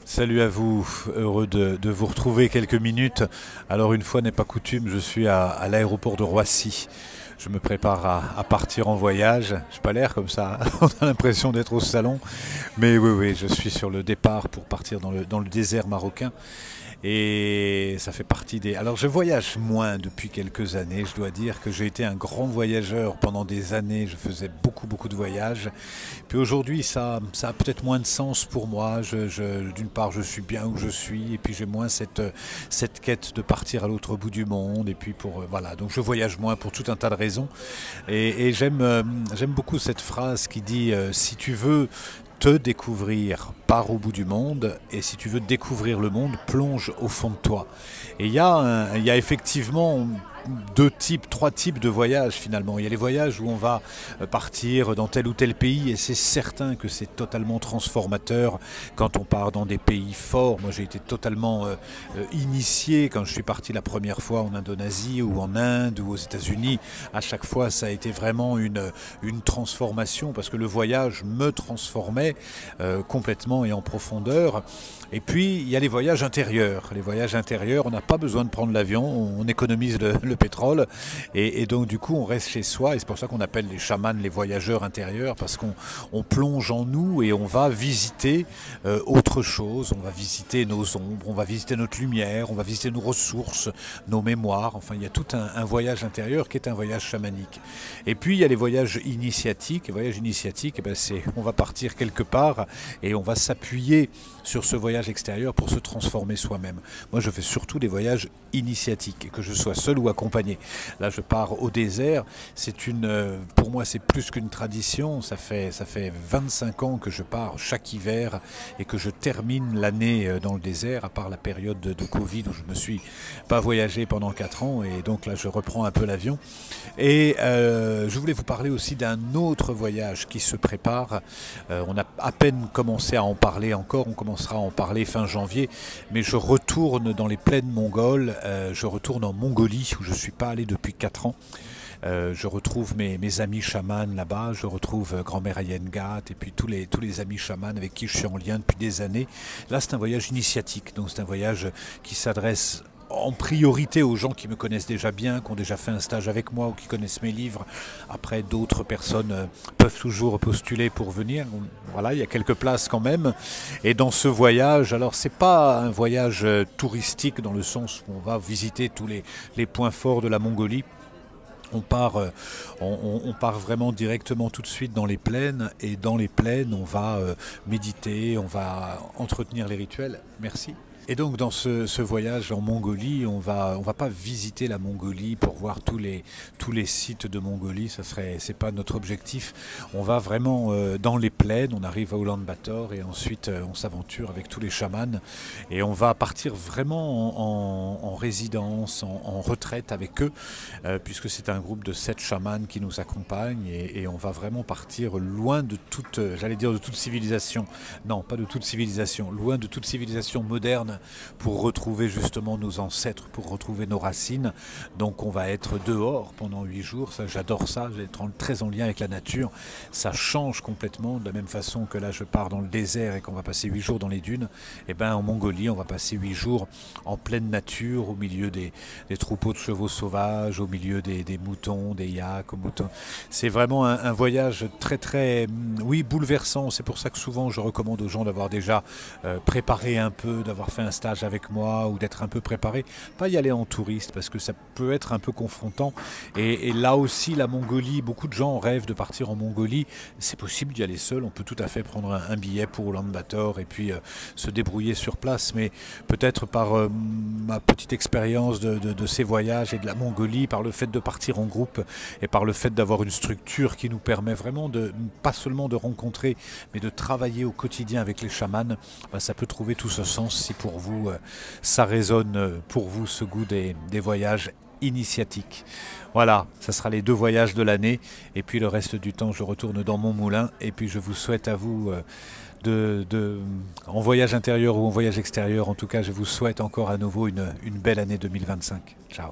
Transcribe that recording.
Salut à vous, heureux de vous retrouver quelques minutes. Alors une fois n'est pas coutume, je suis à l'aéroport de Roissy. Je me prépare à partir en voyage. J'ai pas l'air comme ça, on a l'impression d'être au salon. Mais oui, oui, je suis sur le départ pour partir dans le désert marocain. Et ça fait partie des... Alors je voyage moins depuis quelques années, je dois dire que j'ai été un grand voyageur pendant des années, je faisais beaucoup de voyages. Puis aujourd'hui ça a peut-être moins de sens pour moi, d'une part je suis bien où je suis, et puis j'ai moins cette quête de partir à l'autre bout du monde, et puis voilà, donc je voyage moins pour tout un tas de raisons. Et j'aime beaucoup cette phrase qui dit si tu veux te découvrir, pars au bout du monde, et si tu veux découvrir le monde, plonge au fond de toi. Et il y a effectivement trois types de voyages finalement. Il y a les voyages où on va partir dans tel ou tel pays et c'est certain que c'est totalement transformateur quand on part dans des pays forts. Moi j'ai été totalement initié quand je suis parti la première fois en Indonésie ou en Inde ou aux États-Unis. À chaque fois ça a été vraiment une transformation parce que le voyage me transformait complètement et en profondeur. Et puis il y a les voyages intérieurs. Les voyages intérieurs, on n'a pas besoin de prendre l'avion, on économise le pétrole et donc du coup on reste chez soi et c'est pour ça qu'on appelle les chamans les voyageurs intérieurs parce qu'on plonge en nous et on va visiter autre chose, on va visiter nos ombres, on va visiter notre lumière, on va visiter nos ressources, nos mémoires, enfin il y a tout un voyage intérieur qui est un voyage chamanique. Et puis il y a les voyages initiatiques. Les voyages initiatiques, eh ben, on va partir quelque part et on va s'appuyer sur ce voyage extérieur pour se transformer soi-même. Moi je fais surtout des voyages initiatiques, et que je sois seul ou accompagné. Là je pars au désert, pour moi c'est plus qu'une tradition, ça fait 25 ans que je pars chaque hiver et que je termine l'année dans le désert, à part la période de Covid où je ne me suis pas voyagé pendant 4 ans et donc là je reprends un peu l'avion. Et je voulais vous parler aussi d'un autre voyage qui se prépare. On a à peine commencé à en parler encore, on commencera à en parler fin janvier, mais je retourne dans les plaines mongoles, je retourne en Mongolie où je ne suis pas allé depuis 4 ans. Je retrouve mes amis chamans là-bas, je retrouve grand-mère Ayengat et puis tous les amis chamans avec qui je suis en lien depuis des années. Là c'est un voyage initiatique, donc c'est un voyage qui s'adresse en priorité aux gens qui me connaissent déjà bien, qui ont déjà fait un stage avec moi ou qui connaissent mes livres. Après, d'autres personnes peuvent toujours postuler pour venir. Voilà, il y a quelques places quand même. Et dans ce voyage, alors c'est pas un voyage touristique dans le sens où on va visiter tous les points forts de la Mongolie. On part vraiment directement tout de suite dans les plaines et dans les plaines on va méditer, on va entretenir les rituels. Merci. Et donc dans ce voyage en Mongolie, on va pas visiter la Mongolie pour voir tous les sites de Mongolie, c'est pas notre objectif. On va vraiment dans les plaines, on arrive à Ulaanbaatar et ensuite on s'aventure avec tous les chamans et on va partir vraiment en résidence, en retraite avec eux, puisque c'est un groupe de 7 chamans qui nous accompagnent et on va vraiment partir loin de j'allais dire de toute civilisation. Non, pas de toute civilisation, loin de toute civilisation moderne pour retrouver justement nos ancêtres, pour retrouver nos racines. Donc on va être dehors pendant 8 jours, ça j'adore ça, je vais être très en lien avec la nature, ça change complètement, de la même façon que là je pars dans le désert et qu'on va passer 8 jours dans les dunes, et bien en Mongolie on va passer 8 jours en pleine nature, au milieu des troupeaux de chevaux sauvages, au milieu des moutons, des yaks, aux moutons. C'est vraiment un voyage oui, bouleversant, c'est pour ça que souvent je recommande aux gens d'avoir déjà préparé un peu, d'avoir fait un stage avec moi ou d'être un peu préparé, pas y aller en touriste parce que ça peut être un peu confrontant et là aussi la Mongolie, beaucoup de gens rêvent de partir en Mongolie, c'est possible d'y aller seul, on peut tout à fait prendre un billet pour Ulaanbaatar et puis se débrouiller sur place, mais peut-être par ma petite expérience de ces voyages et de la Mongolie, par le fait de partir en groupe et par le fait d'avoir une structure qui nous permet vraiment pas seulement de rencontrer mais de travailler au quotidien avec les chamans, ben, ça peut trouver tout ce sens si pour vous ça résonne pour vous ce goût des voyages initiatiques. Voilà, ça sera les 2 voyages de l'année et puis le reste du temps je retourne dans mon moulin et puis je vous souhaite à vous en voyage intérieur ou en voyage extérieur, en tout cas je vous souhaite encore à nouveau une belle année 2025. Ciao.